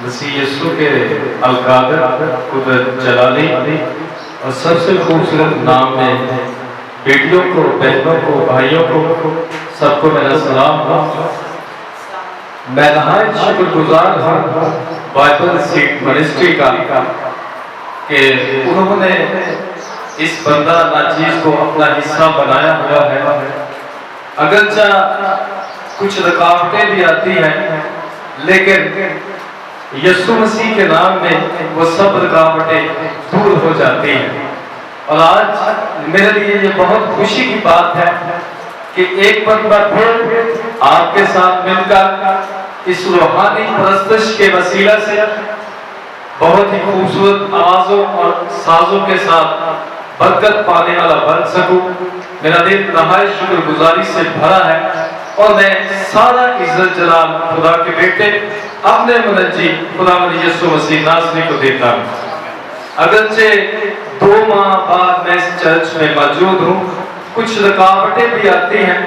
مسیح یسوع کے القادر قدرت جلالی اور سب سے خوبصورت نام میں بیٹیوں کو، بہنوں کو، بھائیوں کو، سب کو میرا سلام ہو۔ میں نہایت شکر گزار ہوں بائبل سیڈ منسٹری کا کہ انہوں نے اس بندہ ناچیز کو اپنا حصہ بنایا ہوا ہے۔ اگرچہ کچھ رکاوٹیں بھی آتی ہیں، لیکن یسوع مسیح کے نام میں وہ سب رکاوٹیں دور ہو جاتی ہیں۔ اور آج میرے لیے یہ بہت خوشی کی بات ہے کہ ایک مرتبہ پھر آپ کے ساتھ مل کر اس روحانی پرستش کے وسیلہ سے بہت ہی خوبصورت آوازوں اور سازوں کے ساتھ برکت پانے والا بن سکوں۔ میرا دل نہایت شکر گزاری سے بھرا ہے اور میں سارا عزت جلال خدا کے بیٹے اپنے منجی خداوند یسوع مسیح ناصری کو دیتا ہوں۔ اگرچہ 2 ماہ بعد میں اس چرچ میں موجود ہوں، کچھ رکاوٹیں بھی آتی ہیں،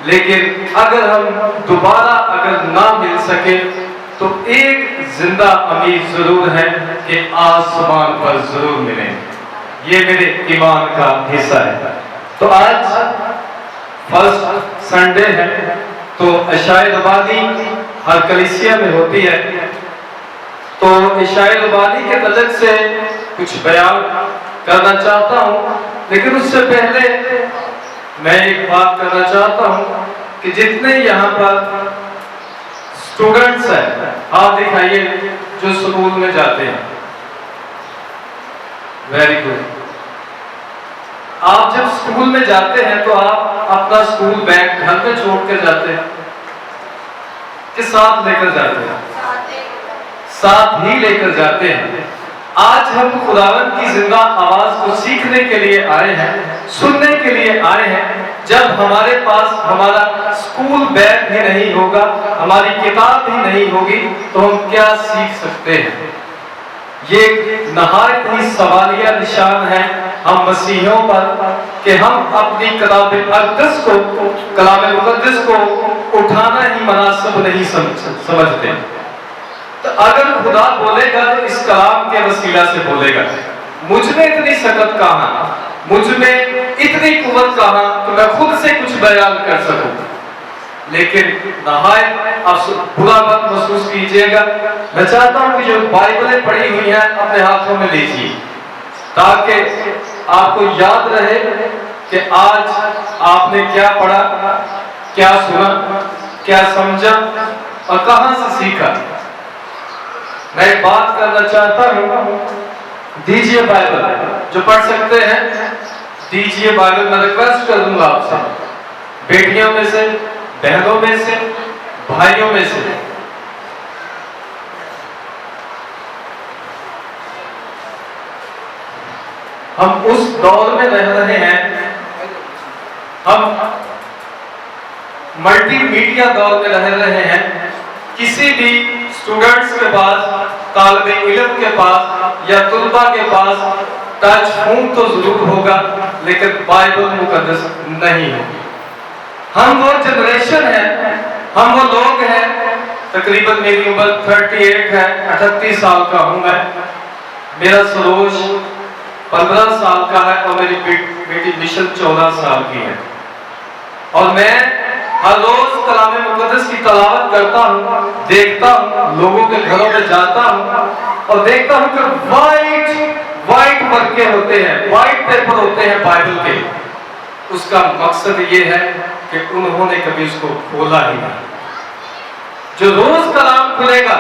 لیکن اگر ہم دوبارہ نہ مل سکے تو ایک زندہ امید ضرور ہے کہ آسمان پر ضرور ملیں۔ یہ میرے ایمان کا حصہ ہے۔ تو آج فرسٹ سنڈے ہے، تو عشاء ربانی ہر کلیسیا میں ہوتی ہے، تو عشاء ربانی کے تعلق سے کچھ بیان کرنا چاہتا ہوں، لیکن اس سے پہلے میں ایک بات کرنا چاہتا ہوں کہ جتنے یہاں پر اسٹوڈنٹس ہیں، آپ دکھائیے جو سکول میں جاتے ہیں۔ Very good. آپ جب سکول میں جاتے ہیں تو آپ اپنا سکول بیگ گھر پہ چھوڑ کر جاتے ہیں کہ ساتھ لے کر جاتے ہیں؟ ساتھ ہی لے کر جاتے ہیں۔ آج ہم خداوند کی زندہ آواز کو سیکھنے کے لیے آئے ہیں، سننے کے لیے آئے ہیں۔ جب ہمارے پاس ہمارا سکول بیگ بھی نہیں ہوگا، ہماری کتاب بھی نہیں ہوگی، تو ہم کیا سیکھ سکتے ہیں؟ یہ نہایت ہی سوالیہ نشان ہے ہم مسیحیوں پر کہ ہم اپنی کلام مقدس کو اٹھانا ہی مناسب نہیں سمجھتے۔ تو اگر خدا بولے گا تو اس کلام کے وسیلہ سے بولے گا۔ مجھ میں اتنی سکت کہاں، مجھ میں اتنی قوت کہاں کہ میں خود سے کچھ بیان کر سکوں؟ لیکن نہایت برا وقت محسوس کیجئے گا۔ میں چاہتا ہوں کہ جو بائبلیں پڑھی ہوئی ہیں اپنے ہاتھوں میں لیجیے، تاکہ آپ کو یاد رہے کہ آج آپ نے کیا پڑھا، کیا سنا، کیا سمجھا اور کہاں سے سیکھا۔ میں ایک بات کرنا چاہتا ہوں، دیجیے بائبل، جو پڑھ سکتے ہیں دیجیے بائبل۔ میں ریکویسٹ کر دوں گا آپ سے، بیٹیوں میں سے، بہنوں میں سے، بھائیوں میں سے۔ ہم اس دور میں رہ رہے ہیں، ہم ملٹی میڈیا دور میں رہ رہے ہیں۔ کسی بھی اسٹوڈنٹس کے پاس، طالب علم کے پاس یا طلباء کے پاس ٹچ فون تو ضرور ہوگا، لیکن بائبل مقدس نہیں ہوگی۔ ہم وہ جنریشن ہیں، ہم وہ لوگ ہیں، تقریباً میری عمر 38 ہے، 38 سال کا ہوں میں۔ میرا سروش 15 سال کا ہے اور میری بیٹی مشن 14 سال کی ہے۔ اور میں ہر روز کلام مقدس کی تلاوت کرتا ہوں، دیکھتا ہوں، لوگوں کے گھروں میں جاتا ہوں اور دیکھتا ہوں کہ وائٹ ورقے ہوتے ہیں، وائٹ پیپر ہوتے ہیں بائبل کے۔ اس کا مقصد یہ ہے کہ انہوں نے کبھی اس کو کھولا ہی نہیں۔ جو روز کلام کھلے گا،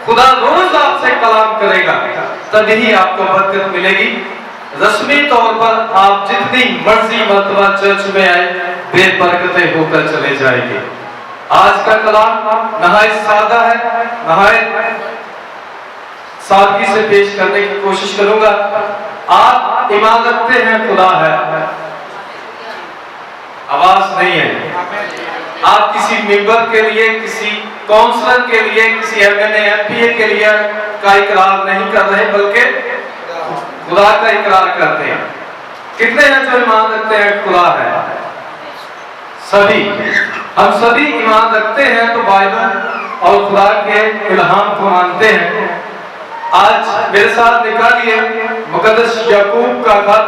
خدا روز آپ سے کلام کرے گا، تبھی آپ کو برکت ملے گی۔ رسمی طور پر آپ جتنی مرضی مرتبہ چرچ میں آئے، بے برکتیں ہو کر چلے جائیں گے۔ آج کا کلام نہایت سادہ ہے، نہایت سادگی سے پیش کرنے کی کوشش کروں گا۔ آپ ایمان رکھتے ہیں خدا ہے، آواز نہیں ہے۔ آپ کسی ممبر کے لیے، کسی کونسلر کے لیے، کسی MPA کے لیے کا اقرار نہیں کر رہے، بلکہ خدا کا اقرار کرتے ہیں۔ کتنے ہیں جو ایمان رکھتے ہیں خدا ہے؟ سبھی، ہم سبھی ایمان رکھتے ہیں تو بائبل اور خدا کے الہام کو مانتے پڑھتے ہیں. آج میرے ساتھ نکالیے مقدس یعقوب کا خط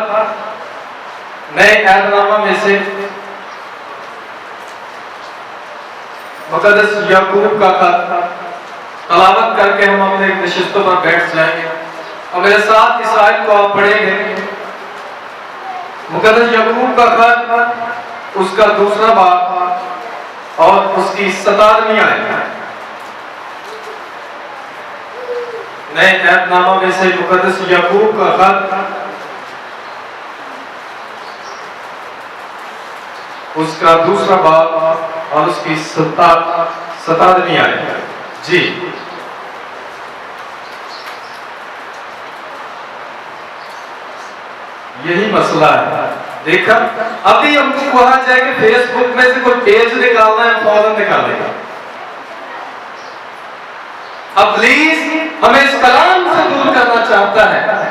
نئے عہد نامہ میں سے. مقدس یعقوب کا خط تلاوت کر کے ہم اپنے نشستوں پر بیٹھ جائیں گے اور میرے ساتھ اس آیت کو آپ پڑھیں گے. مقدس یعقوب کا خط اس کا 2 باب اور اس کی 17ویں آیت. نئے عہد نامہ میں سے مقدس یعقوب کا خط اس کا 2 باب اور اس کی 17ویں آیت. جی یہی مسئلہ ہے. دیکھا ابھی ہم کو کہا جائے کہ فیس بک میں سے کوئی پیج نکالنا ہے فوراً نکالے گا. ابلیس ہمیں اس کلام سے دور کرنا چاہتا ہے.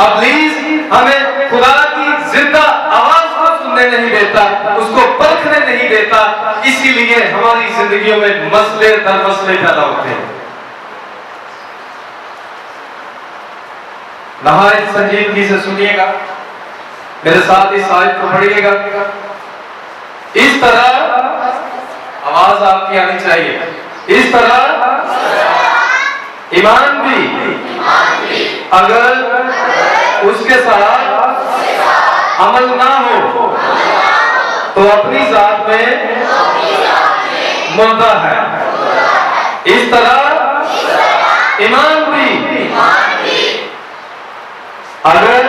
ابلیس ہمیں خدا کی زندہ آواز کو سننے نہیں دیتا, اس کو پرکھنے نہیں دیتا. اسی لیے ہماری زندگیوں میں مسئلے در مسئلے پیدا ہوتے ہیں. نہایت سنجیدگی سے سنیے گا, میرے ساتھ اس آیت کو پڑھیے گا. اس طرح آواز آپ کی آنی چاہیے. اس طرح ایمان بھی اگر اس کے ساتھ عمل نہ ہو تو اپنی ذات میں مردہ ہے. اس طرح ایمان بھی اگر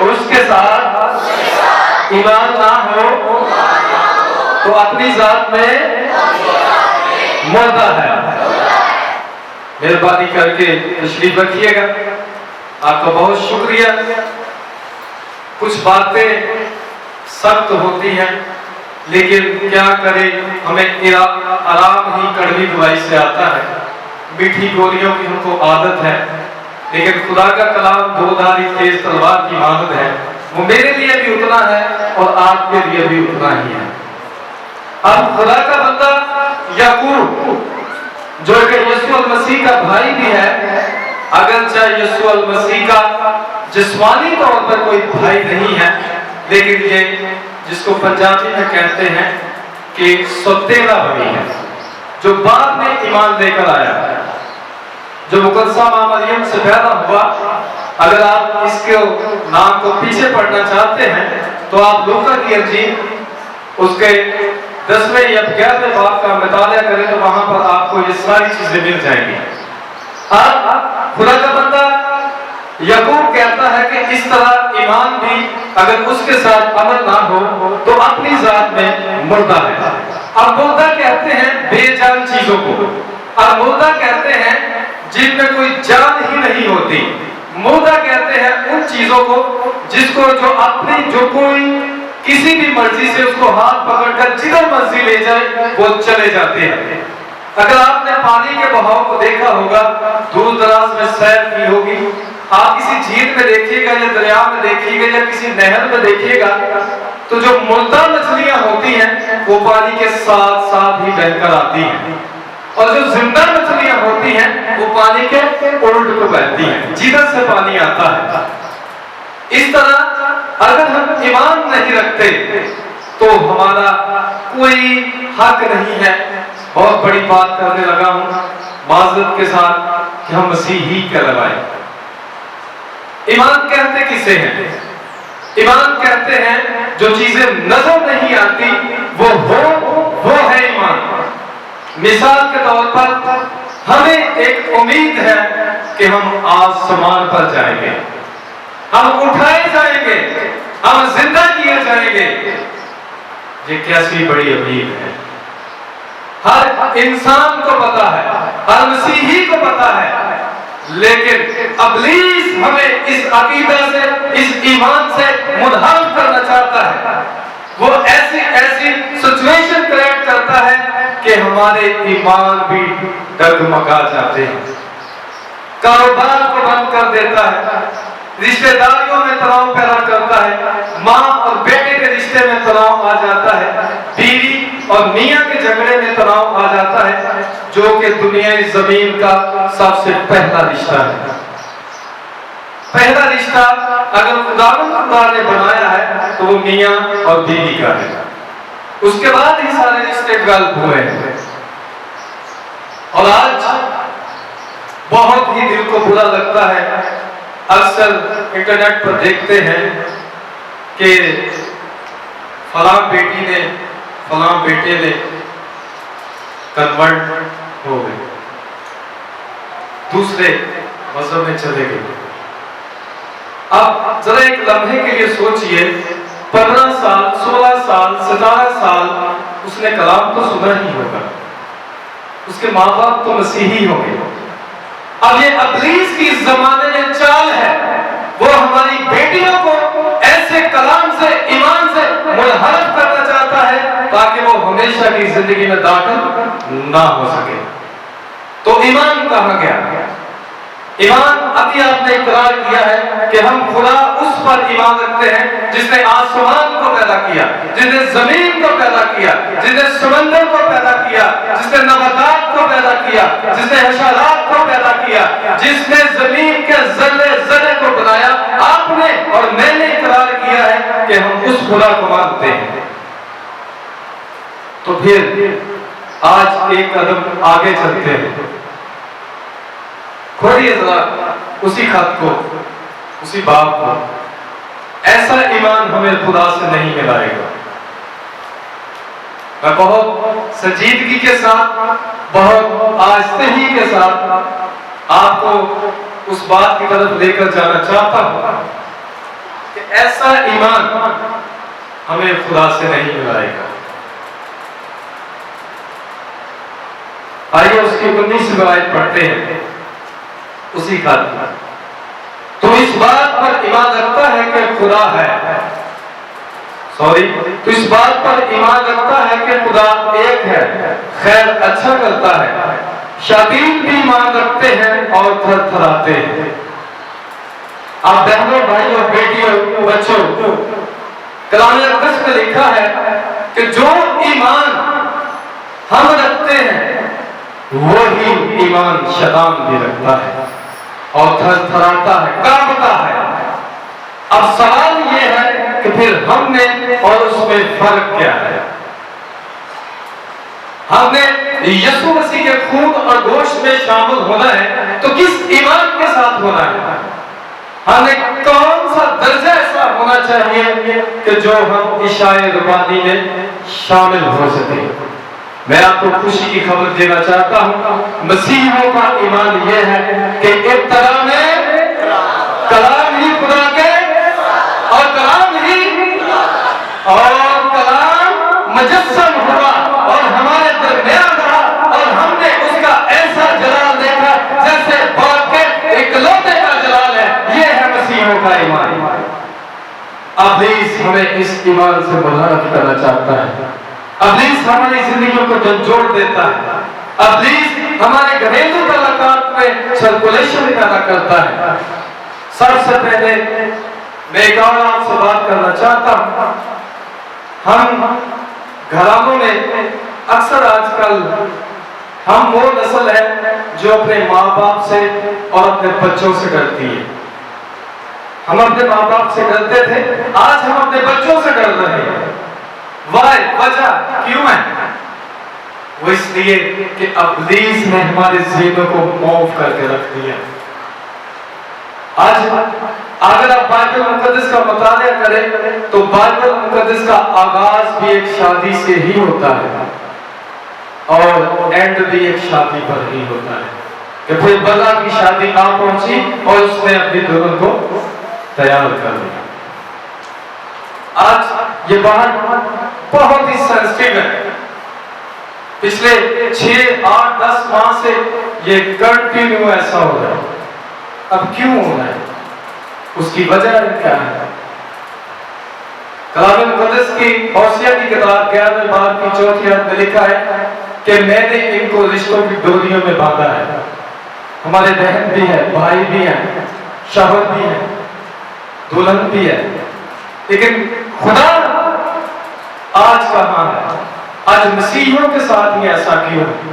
اس کے ساتھ ایمان نہ ہو تو اپنی ذات میں مردہ ہے. مہربانی کر کے تشریف رکھیے گا. آپ کا بہت شکریہ. کچھ باتیں سخت ہوتی ہیں لیکن کیا کرے, ہمیں آرام ہی کڑوی دوائی سے آتا ہے. میٹھی گولیوں کی ہم کو عادت ہے, لیکن خدا کا کلام 2 دھاری تیز تلوار کی مانند ہے. وہ میرے لیے بھی اتنا ہے اور آپ کے لیے بھی اتنا ہی ہے. اب خدا کا بندہ یعقوب جو کہ یسوع المسیح کا بھائی بھی ہے, اگرچہ یسوع المسیح کا جسمانی طور پر کوئی بھائی نہیں ہے, لیکن یہ جس کو پنجابی میں کہتے ہیں کہ سوتیلا بھائی ہے, جو بعد میں ایمان لے کر آیا, جو مقدسہ ماں مریم سے پیدا ہوا. اگر آپ اس کے نام کو پیچھے پڑھنا چاہتے ہیں تو آپ لوکا کی انجیل اس کے 10ویں یا 11ویں باب کا مطالعہ کریں تو وہاں پر آپ کو یہ ساری چیزیں مل جائیں گی. خدا کا بندہ یعقوب کہتا ہے کہ اس طرح ایمان بھی اگر اس کے ساتھ عمل نہ ہو تو اپنی ذات میں مردہ ہے. اب مردہ کہتے ہیں بے جان چیزوں کو. اب مردہ کہتے ہیں جن میں کوئی جان ہی نہیں ہوتی. مردہ کہتے ہیں ان چیزوں کو جس کو جو کوئی کسی بھی مرضی سے اس کو ہاتھ پکڑ کر جدھر مرضی لے جائے وہ چلے جاتے ہیں. اگر آپ نے پانی کے بہاؤ کو دیکھا ہوگا, دور دراز میں سیر کی ہوگی, آپ کسی جھیل میں دیکھیے گا یا دریا میں دیکھیے گا یا کسی نہر میں دیکھیے گا, تو جو مردہ مچھلیاں ہوتی ہیں وہ پانی کے ساتھ ساتھ ہی بہہ کر آتی ہیں, اور جو زندہ مچھلیاں ہوتی ہیں وہ پانی کے الٹ کو بہتی ہیں جدھر سے پانی آتا ہے. اس طرح اگر ہم ایمان نہیں رکھتے تو ہمارا کوئی حق نہیں ہے. بہت بڑی بات کرنے لگا ہوں معذرت کے ساتھ کہ ہم مسیحی کہلوائیں. ایمان کہتے کسے ہیں؟ ایمان کہتے ہیں جو چیزیں نظر نہیں آتی وہ ہے ایمان. مثال کے طور پر ہمیں ایک امید ہے کہ ہم آسمان پر جائیں گے, ہم اٹھائے جائیں گے, ہم زندہ کیے جائیں گے. یہ کیسی بڑی امید ہے. ہر انسان کو پتا ہے, ہر مسیحی کو پتا ہے, لیکن ابلیس ہمیں اس عقیدہ سے, اس ایمان سے منحرف کرنا چاہتا ہے. وہ ایسی سچویشن کریٹ کرتا ہے کہ ہمارے ایمان بھی ڈگمگا جاتے ہیں. کاروبار کو بند کر دیتا ہے, رشتہ داریوں میں تناؤ پیدا کرتا ہے, ماں اور بیٹے کے رشتے میں تناؤ آ جاتا ہے, بیوی اور میاں کے جھگڑے میں تناؤ آ جاتا ہے, جو کہ دنیا زمین کا سب سے پہلا رشتہ ہے. پہلا رشتہ اگر خدا نے بنایا ہے تو وہ میاں اور بیوی کا ہے. اس کے بعد ہی سارے رشتے غلط ہوئے ہیں. اور آج بہت ہی دل کو برا لگتا ہے، اکثر انٹرنیٹ پر دیکھتے ہیں کہ فلاں بیٹی نے فلاں بیٹے نے کنورٹ ہو گئے، دوسرے مذہب میں چلے گئے. اب ذرا ایک لمحے کے لیے سوچئے، 15 سال 16 سال 17 سال اس نے کلام تو سنا ہی ہوگا، اس کے ماں باپ تو مسیحی ہوں گے. اب یہ ابلیس کی زمانے میں چال ہے، وہ ہماری بیٹیوں کو ایسے کلام سے ایمان سے منحرف کرنا چاہتا ہے تاکہ وہ ہمیشہ کی زندگی میں داخل نہ ہو سکے. تو ایمان کہاں گیا؟ ایمان ابھی آپ نے اقرار کیا ہے کہ ہم خدا اس پر ایمان رکھتے ہیں جس نے آسمان کو پیدا کیا، جس نے زمین کو پیدا کیا، جس نے سمندر کو پیدا کیا، جس نے نباتات کو پیدا کیا، جس نے حشرات کو پیدا کیا، جس نے زمین کے ذرے ذرے کو بنایا. آپ نے اور میں نے اقرار کیا ہے کہ ہم اس خدا کو مانتے ہیں. تو پھر آج ایک قدم آگے چلتے ہیں. کھولیے ذرا اسی خط کو، اسی باب کو. ایسا ایمان ہمیں خدا سے نہیں ملائے گا. میں بہت سنجیدگی کے ساتھ، بہت آہستگی کے ساتھ آپ کو اس بات کی طرف لے کر جانا چاہتا ہوں کہ ایسا ایمان ہمیں خدا سے نہیں ملائے گا. آئیے اس کی 19 آیت پڑھتے ہیں اسی خط میں. تو اس بات پر ایمان رکھتا ہے کہ خدا ہے، تو اس بات پر ایمان رکھتا ہے کہ خدا ایک ہے، خیر اچھا کرتا ہے. شیاطین بھی ایمان رکھتے ہیں اور تھر تھراتے ہیں. آپ بہنوں، بھائیوں، بیٹیوں، بچوں، کلام مقدس میں لکھا ہے کہ جو ایمان ہم رکھتے ہیں وہی ایمان شیطان بھی رکھتا ہے اور تھر تھراتا ہے، کانپتا ہے. اب سوال یہ ہے کہ پھر ہم نے اور اس میں فرق کیا ہے؟ ہم نے یسوع مسیح کے خون اور گوشت میں شامل ہونا ہے تو کس ایمان کے ساتھ ہونا ہے؟ ہمیں کون سا درجہ ایسا ہونا چاہیے کہ جو ہم عشاء ربانی میں شامل ہو سکیں؟ میں آپ کو خوشی کی خبر دینا چاہتا ہوں، مسیحیوں کا ایمان یہ ہے کہ ابتدا میں کلام ہی خدا کے اور کلام مجسم ہوا اور ہمارے درمیان رہا اور ہم نے اس کا ایسا جلال دیکھا جیسے باپ کے اکلوتے کا جلال ہے. یہ ہے مسیحیوں کا ایمان. ابلیس ہمیں اس ایمان سے منحرف کرنا چاہتا ہے. ابلیس ہماری زندگیوں کو جھنجھوڑ دیتا ہے. ابلیس ہمارے گھریلو تعلقات میں سرکولیشن پیدا کرتا ہے. سب سے پہلے میں ایک اور آپ سے بات کرنا چاہتا ہوں. ہم گھرانوں میں اکثر آج کل ہم وہ نسل ہے جو اپنے ماں باپ سے اور اپنے بچوں سے ڈرتی ہے. ہم اپنے ماں باپ سے ڈرتے تھے، آج ہم اپنے بچوں سے ڈر رہے ہیں. وجہ کیوں ہے؟ وہ اس لیے کہ ابلیس نے ہمارے ذہنوں کو معاف کر کے رکھ دیا. آج اگر آپ بائبل مقدس کا مطالعہ کریں تو بائبل مقدس کا آغاز بھی ایک شادی سے ہی ہوتا ہے اور اینڈ بھی ایک شادی پر ہی ہوتا ہے کہ پھر بلا کی شادی آ پہنچی اور اس نے اپنی دلہن کو تیار کر دیا. آج یہ بات بہت ہی سینسٹیو ہے. پچھلے 6 8 10 ماہ سے یہ کنٹینیو ایسا ہو رہا ہے. اب کیوں ہو رہا ہے؟ اس کی وجہ کیا ہے؟ کلام مقدس کی ہوشیہ کی کتاب 11 باب کی 4 آیت میں لکھا ہے کہ میں نے ان کو رشتوں کی ڈوریوں میں باندھا ہے. ہمارے بہن بھی ہے، بھائی بھی ہیں، شوہر بھی ہے، دلہن بھی ہے. لیکن خدا آج کہاں ہے؟ آج مسیحیوں کے ساتھ ہی ایسا کیوں ہے؟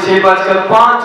6:05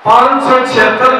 576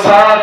7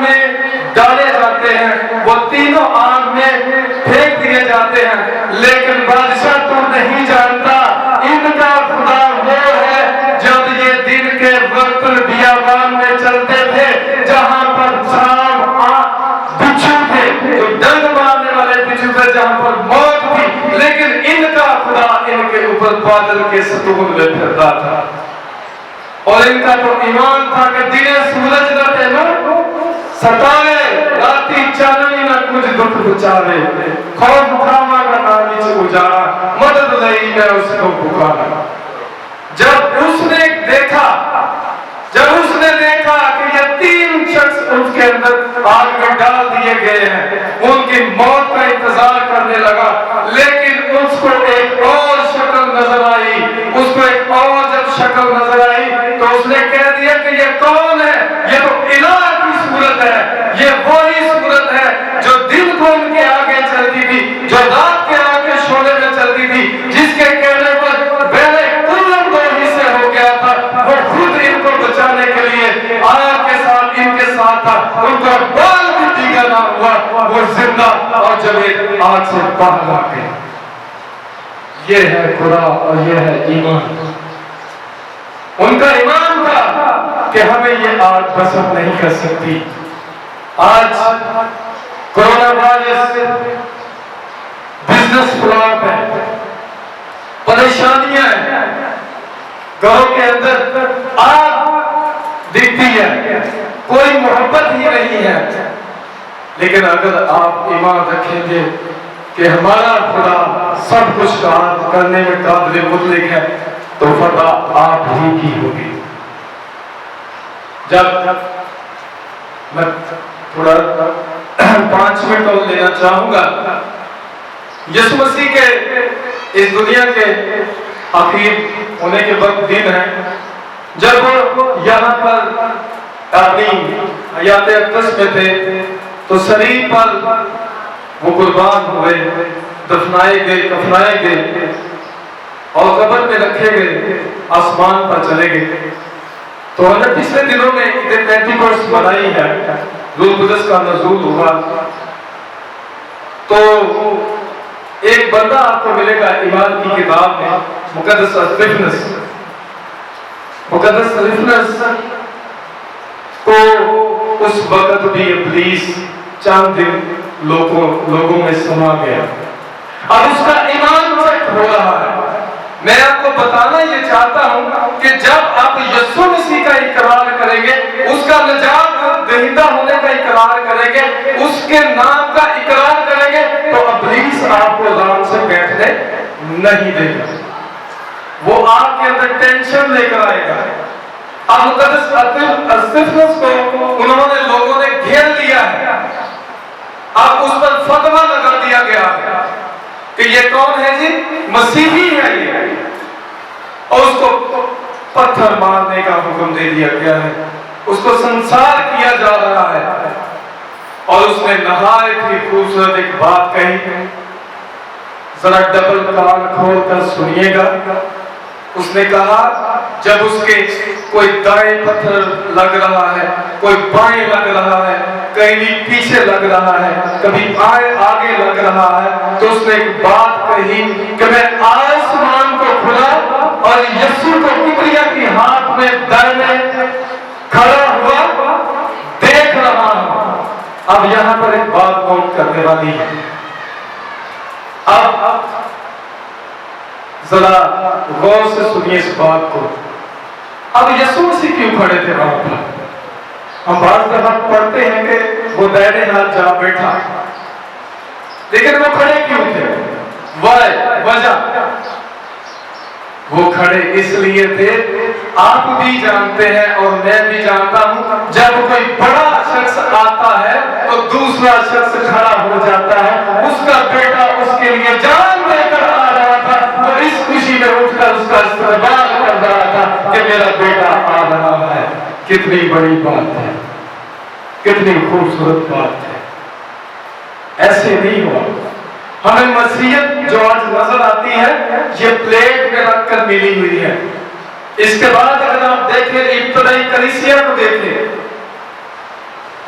میں ڈالے جاتے ہیں، وہ تینوں آگ میں پھینک دیے جاتے ہیں، لیکن بادشاہ تو نہیں جانتا ان کا خدا وہ ہے جب یہ دن کے وقت بیابان میں چلتے تھے جہاں پر بچھو تھے، جو ڈنگ مارنے والے بچھو تھے، جہاں پر موت تھی، لیکن ان کا خدا ان کے اوپر بادل کے ستون میں پھرتا تھا۔ اور ان کا تو ایمان تھا کہ دنے سورج نہ تینوں ستاوے، راتی چاننی نہ کچھ دکھ بچاوے، خوف کھاوا کا نامی سے اجاڑا، مدد لئی میں اس کو پکارا۔ جب اس نے دیکھا کہ یہ تین شخص اس کے اندر آگ میں ڈال دیے گئے ہیں، ان کی موت کا انتظار کرنے لگا، لیکن اس کو ایک اور شکل نظر آئی، اس کو ایک اور جب شکل نظر آئی تو اس نے کہہ دیا کہ یہ کون ہے؟ یہ تو الہ کی صورت ہے، یہ وہی صورت ہے جو دن کو ان کے آگے چلتی تھی، جو رات کے آگے شعلے میں چلتی تھی، جس کے کہنے پر بیلے کلم دو حصے ہو گیا تھا، وہ خود ان کو بچانے کے لیے آگ کے ساتھ ان کے ساتھ تھا، ان کا بال بھی دیگا نہ ہوا، وہ زندہ اور جب آگ سے باہر آ گئے۔ یہ ہے خدا اور یہ ہے ایمان۔ ان کا ایمان تھا کہ ہمیں یہ آگ بسر نہیں کر سکتی۔ آج کورونا وائرس بزنس فلاپ ہے، پریشانیاں ہیں، گھروں کے اندر آگ دکھتی ہے، کوئی محبت ہی نہیں ہے، لیکن اگر آپ ایمان رکھیں گے کہ ہمارا خدا سب کچھ کرنے میں قادر مطلق ہے تو فتح آپ ہی کی ہوگی۔ جب میں تھوڑا 5 منٹ اور لینا چاہوں گا، یسوع مسیح کے اس دنیا کے اخیر ہونے کے وقت دن ہے جب وہ یہاں پر اپنی حیات اقدس میں تھے تو صلیب پر وہ قربان ہوئے، دفنائے گئے، کفنائے گئے اور قبر میں رکھے گئے، آسمان پر چلے گئے۔ تو ہم نے پچھلے دنوں میں عید پینٹیکوسٹ منائی ہے، روح القدس کا نزول ہوا۔ تو ایک بندہ آپ کو ملے گا ایمان کی کتاب میں، مقدس رفنس کو اس وقت بھی ابلیس چند دن لوگوں میں سما گیا۔ اب اس کا ایمان چیک ہو رہا ہے۔ میں آپ کو بتانا یہ چاہتا ہوں کہ جب آپ یسوع مسیح کا اقرار کریں گے، اس کا نجات دہندہ ہونے کا اقرار کریں گے، اس کے نام کا اقرار کریں گے، تو ابلیس آپ کو آرام سے بیٹھنے نہیں دے گا، وہ آپ کے اندر ٹینشن لے کر آئے گا۔ اب مقدس استفنس کو انہوں نے لوگوں نے گھیر لیا ہے، اب اس پر فتویٰ لگا دیا گیا ہے کہ یہ کون ہے جی؟ مسیحی ہے یہ، اور اس کو پتھر مارنے کا حکم دے دیا گیا ہے، اس کو سنسار کیا جا رہا ہے۔ اور اس نے نہایت ہی خوبصورت ایک بات کہی، ذرا ڈبل کان کھول کر سنیے گا۔ اس نے کہا جب اس کے کوئی دائیں پتھر لگ رہا ہے، کوئی بائیں لگ رہا ہے، کہیں پیچھے لگ رہا ہے، کبھی آگے لگ رہا ہے، تو اس نے ایک بات کہی کہ میں آسمان کو کھلا اور یسوع کو کبریا کی ہاتھ میں دائیں کھڑا ہوا دیکھ رہا ہوں۔ اب یہاں پر ایک بات نوٹ کرنے والی ہے، اب ذرا غور سے سنیے اس بات کو۔ اب یسوع مسیح کیوں کھڑے تھے وہاں پر؟ ہم بعض دفعہ پڑھتے ہیں کہ وہ دائرے ہاتھ جا بیٹھا، لیکن وہ کھڑے کیوں تھے؟ وجہ وہ کھڑے اس لیے تھے، آپ بھی جانتے ہیں اور میں بھی جانتا ہوں، جب کوئی بڑا شخص آتا ہے تو دوسرا شخص کھڑا ہو جاتا ہے۔ اس کا بیٹا اس کے لیے جان دے کر آ رہا تھا، تو اس خوشی میں اٹھ کر اس کا استقبال کر رہا تھا کہ میرا بیٹا آ رہا ہے۔ کتنی بڑی بات ہے، کتنی خوبصورت بات ہے۔ ایسے نہیں ہوا۔ ہمیں مسیحیت جو آج نظر آتی ہے یہ پلیٹ میں رکھ کر ملی ہوئی ہے۔ اس کے بعد اگر آپ دیکھیں ابتدائی کلیسیا کو دیکھیں،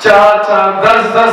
4-4, 10-10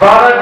12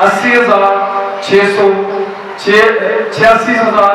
80,686,000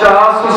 400